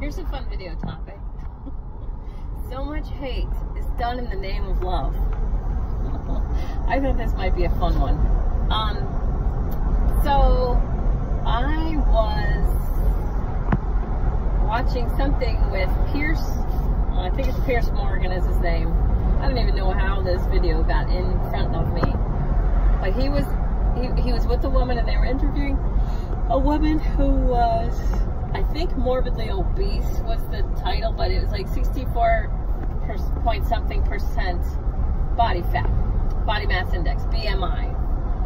Here's a fun video topic. So much hate is done in the name of love. I think this might be a fun one. So I was watching something with Pierce, I think it's Pierce Morgan is his name. I don't even know how this video got in front of me. But he was with a woman and they were interviewing a woman who was, I think, morbidly obese was the title, but it was like 64 point something percent body fat, body mass index, BMI.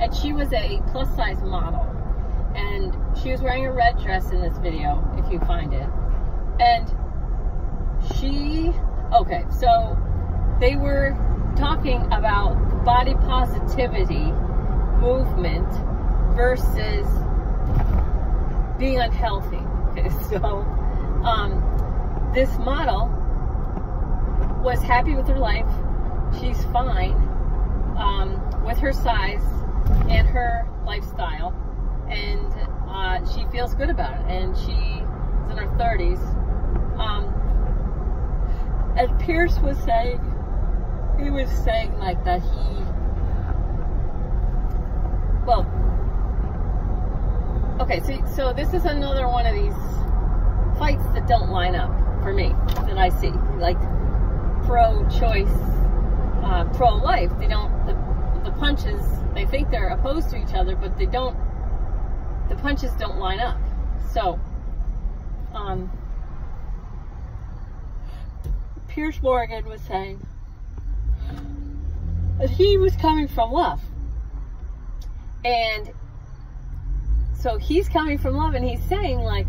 And she was a plus size model. And she was wearing a red dress in this video, if you find it. And okay, so they were talking about body positivity movement versus being unhealthy. Okay, so this model was happy with her life. She's fine with her size and her lifestyle, and she feels good about it, and she's in her 30s. And Pierce was saying, like that okay, so this is another one of these fights that don't line up for me, that I see, like pro-choice, pro-life. They don't, the punches, they think they're opposed to each other, but they don't, the punches don't line up. So, Pierce Morgan was saying that he was coming from love. And so he's coming from love, and he's saying, like,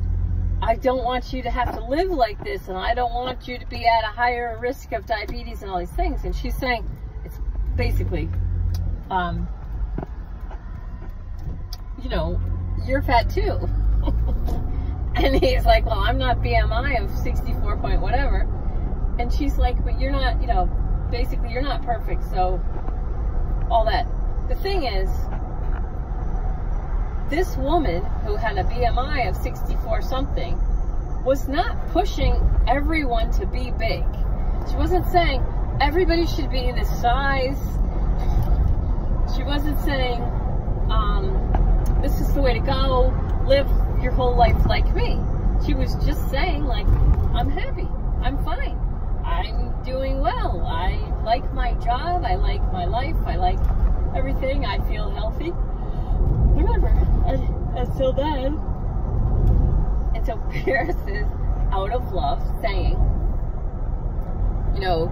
I don't want you to have to live like this, and I don't want you to be at a higher risk of diabetes and all these things. And she's saying, it's basically, you know, you're fat too. And he's like, well, I'm not BMI of 64 point whatever. And she's like, but you're not, you know, basically you're not perfect, so all that. The thing is, this woman who had a BMI of 64 something was not pushing everyone to be big. She wasn't saying everybody should be this size. She wasn't saying, this is the way to go, live your whole life like me. She was just saying, like, I'm happy, I'm fine, I'm doing well, I like my job, I like my life, I like everything, I feel healthy, whatever. And so then, and so Pierce is out of love saying, you know,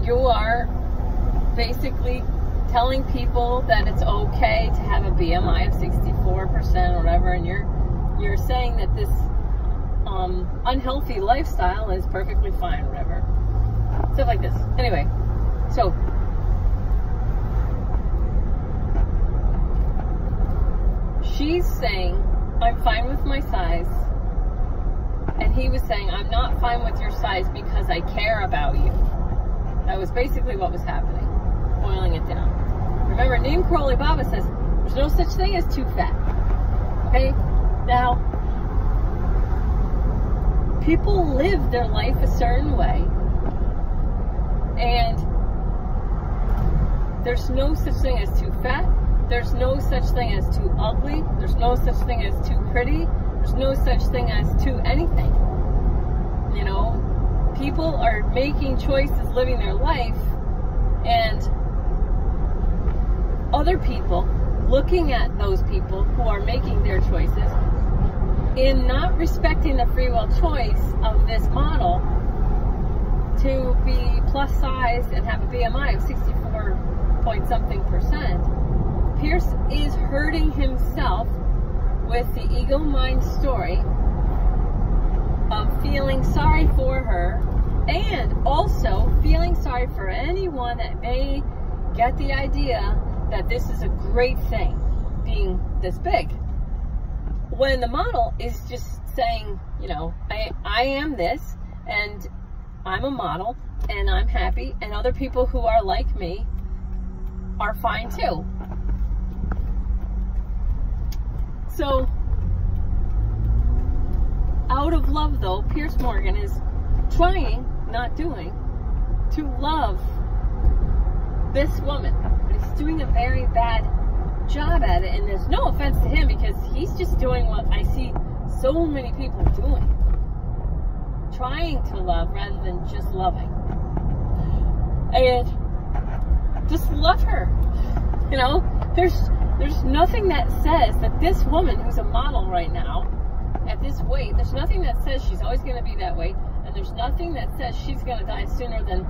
you are basically telling people that it's okay to have a BMI of 64% or whatever, and you're saying that this unhealthy lifestyle is perfectly fine, whatever. Stuff like this. Anyway, so she's saying, I'm fine with my size. And he was saying, I'm not fine with your size because I care about you. That was basically what was happening. Boiling it down. Remember, Neem Karoli Baba says, there's no such thing as too fat. Okay? Now, people live their life a certain way. And there's no such thing as too fat. There's no such thing as too ugly. There's no such thing as too pretty. There's no such thing as too anything. You know, people are making choices, living their life, and other people looking at those people who are making their choices in not respecting the free will choice of this model to be plus size and have a BMI of 64 point something percent. Pierce is hurting himself with the ego mind story of feeling sorry for her, and also feeling sorry for anyone that may get the idea that this is a great thing, being this big. When the model is just saying, you know, I am this, and I'm a model, and I'm happy, and other people who are like me are fine too. So out of love, though, Piers Morgan is trying, not doing, to love this woman. But he's doing a very bad job at it. And there's no offense to him, because he's just doing what I see so many people doing. Trying to love rather than just loving. And just love her. You know, there's nothing that says that this woman who's a model right now, at this weight, there's nothing that says she's always going to be that weight, and there's nothing that says she's going to die sooner than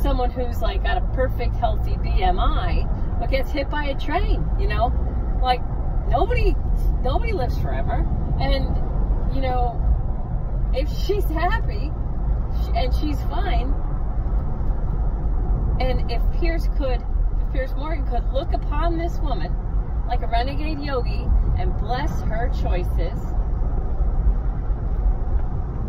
someone who's like got a perfect healthy BMI but gets hit by a train. You know, like nobody lives forever. And you know, if she's happy and she's fine, and if Piers Morgan could look upon this woman like a renegade yogi and bless her choices,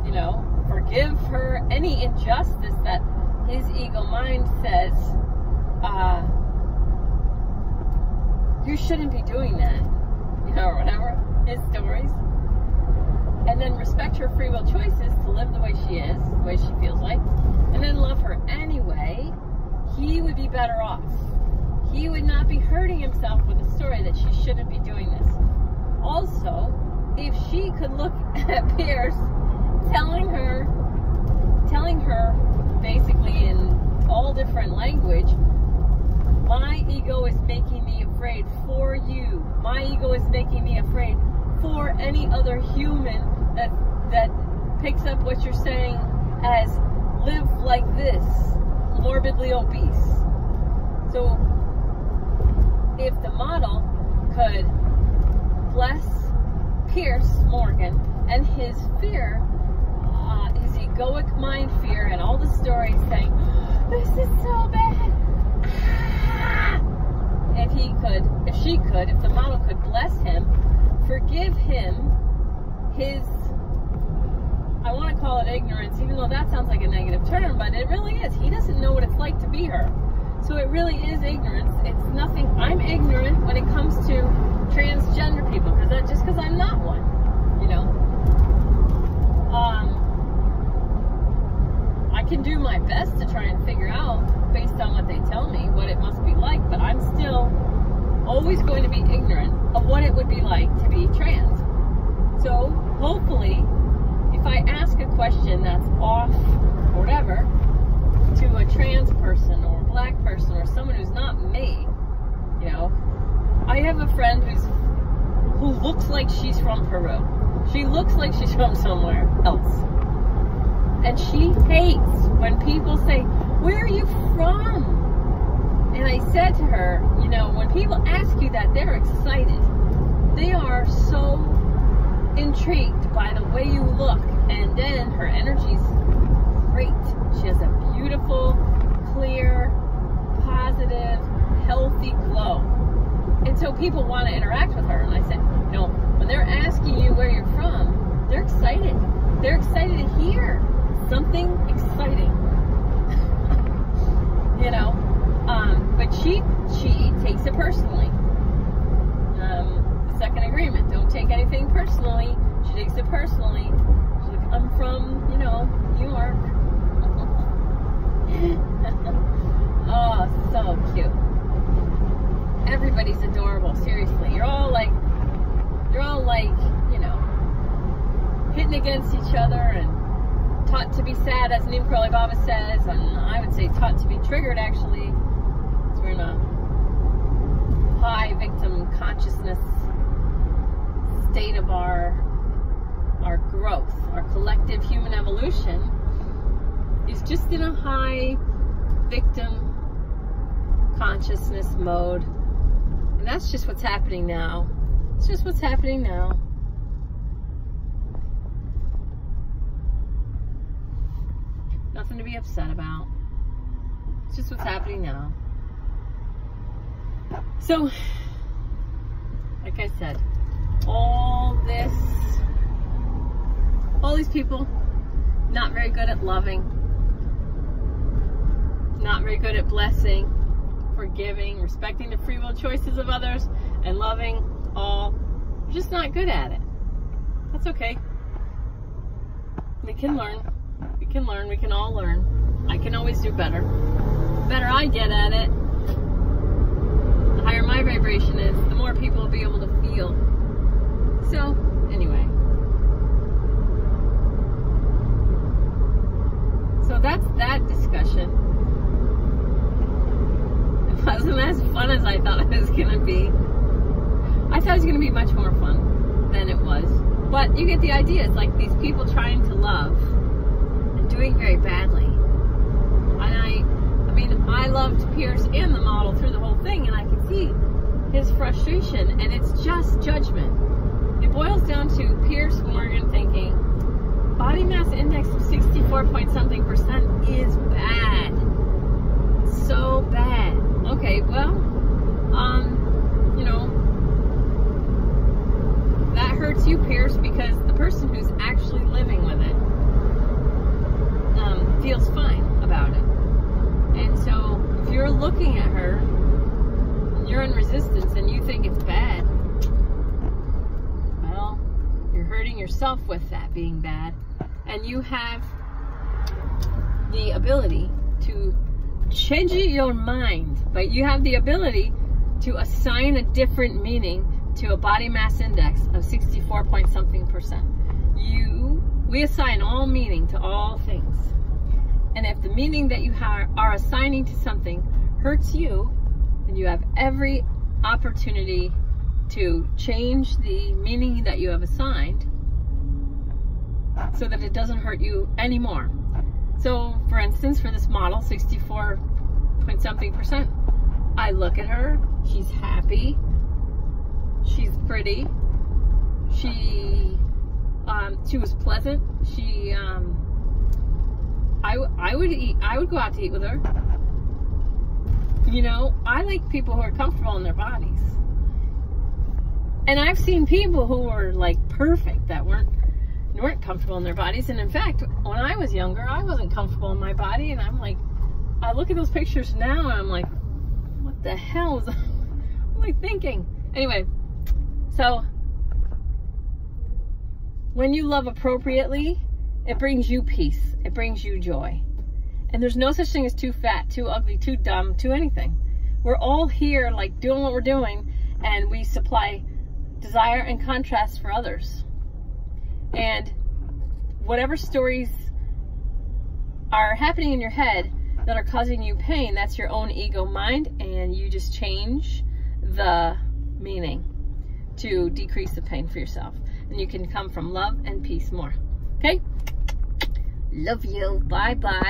you know, forgive her any injustice that his ego mind says, you shouldn't be doing that, you know, or whatever, his stories, and then respect her free will choices to live the way she is, the way she feels like, and then love her anyway, he would be better off. He would not be hurting himself with a story that she shouldn't be doing this. Also, if she could look at Piers telling her basically in all different language, my ego is making me afraid for you. My ego is making me afraid for any other human that picks up what you're saying as live like this, morbidly obese. So if the model could bless Piers Morgan and his fear, his egoic mind fear, and all the stories saying, this is so bad. Ah! If the model could bless him, forgive him his, I want to call it ignorance, even though that sounds like a negative term, but it really is. He doesn't know what it's like to be her. So it really is ignorance. It's nothing. I'm ignorant when it comes to transgender people, because I'm not one, you know. I can do my best to try and figure out, based on what they tell me, what it must be like, but I'm still always going to be ignorant of what it would be like to be trans. So hopefully, if I ask a question that's off or whatever to a trans person or a black person or someone who's not me, you know, I have a friend who looks like she's from Peru. She looks like she's from somewhere else. And she hates when people say, where are you from? And I said to her, you know, when people ask you that, they're excited. They are so intrigued by the way you look. And then her energy's great. She has a beautiful, clear, positive, healthy glow. And so people want to interact with her. And I said, you know, when they're asking you where you're from, they're excited. They're excited to hear something exciting. You know, but she takes it personally. The second agreement, don't take anything personally. She takes it personally. She's like, I'm from, you know, New York. Oh, so cute. Everybody's adorable, seriously. You're all like, you know, hitting against each other and taught to be sad, as Neem Karoli Baba says, and I would say taught to be triggered, actually. So we're in a high victim consciousness state of our growth. Our collective human evolution is just in a high victim consciousness mode. And that's just what's happening now. It's just what's happening now. Nothing to be upset about. It's just what's happening now. So, like I said, all these people, not very good at loving, not very good at blessing, forgiving, respecting the free will choices of others, and loving all. You're just not good at it. That's okay. We can learn. We can learn. We can all learn. I can always do better. The better I get at it, the higher my vibration is, the more people will be able to feel. So, anyway. So that's that discussion. It wasn't as fun as I thought it was going to be. I thought it was going to be much more fun than it was. But you get the idea. It's like these people trying to love and doing very badly. And I mean, I loved Pierce and the model through the whole thing, and I could see his frustration, and it's just judgment. It boils down to Pierce Morgan thinking, body mass index of 64 point something percent is bad. So bad. Okay, well, you know, that hurts you, Pierce, because the person who's actually living with it feels fine about it. And so if you're looking at her and you're in resistance and you think it's bad, well, you're hurting yourself with that being bad. And you have the ability to change your mind, but you have the ability to assign a different meaning to a body mass index of 64 point something percent. We assign all meaning to all things. And if the meaning that you are assigning to something hurts you, then you have every opportunity to change the meaning that you have assigned so that it doesn't hurt you anymore. So, for instance, for this model, 64 point something percent, I look at her, she's happy, she's pretty, she was pleasant, I would go out to eat with her. You know, I like people who are comfortable in their bodies. And I've seen people who were like perfect that weren't comfortable in their bodies. And in fact, when I was younger, I wasn't comfortable in my body. And I'm like, I look at those pictures now and I'm like, what the hell was I thinking? Anyway, so when you love appropriately, it brings you peace. It brings you joy. And there's no such thing as too fat, too ugly, too dumb, too anything. We're all here like doing what we're doing, and we supply desire and contrast for others. And whatever stories are happening in your head that are causing you pain, that's your own ego mind, and you just change the meaning to decrease the pain for yourself. And you can come from love and peace more. Okay? Love you. Bye-bye.